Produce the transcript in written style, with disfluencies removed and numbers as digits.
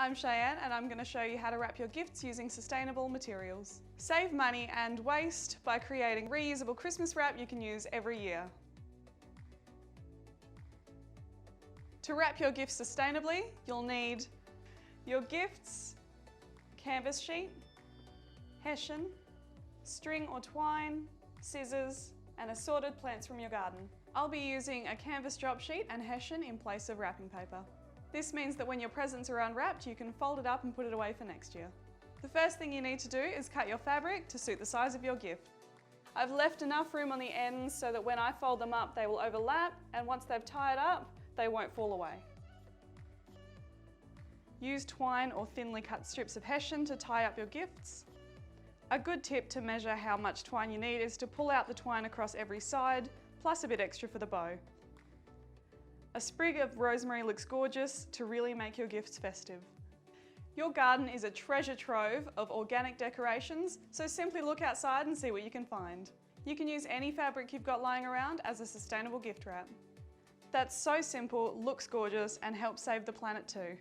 I'm Cheyenne and I'm going to show you how to wrap your gifts using sustainable materials. Save money and waste by creating reusable Christmas wrap you can use every year. To wrap your gifts sustainably, you'll need your gifts, canvas sheet, Hessian, string or twine, scissors, and assorted plants from your garden. I'll be using a canvas drop sheet and Hessian in place of wrapping paper. This means that when your presents are unwrapped, you can fold it up and put it away for next year. The first thing you need to do is cut your fabric to suit the size of your gift. I've left enough room on the ends so that when I fold them up, they will overlap, and once they've tied up, they won't fall away. Use twine or thinly cut strips of Hessian to tie up your gifts. A good tip to measure how much twine you need is to pull out the twine across every side, plus a bit extra for the bow. A sprig of rosemary looks gorgeous to really make your gifts festive. Your garden is a treasure trove of organic decorations, so simply look outside and see what you can find. You can use any fabric you've got lying around as a sustainable gift wrap. That's so simple, looks gorgeous, and helps save the planet too.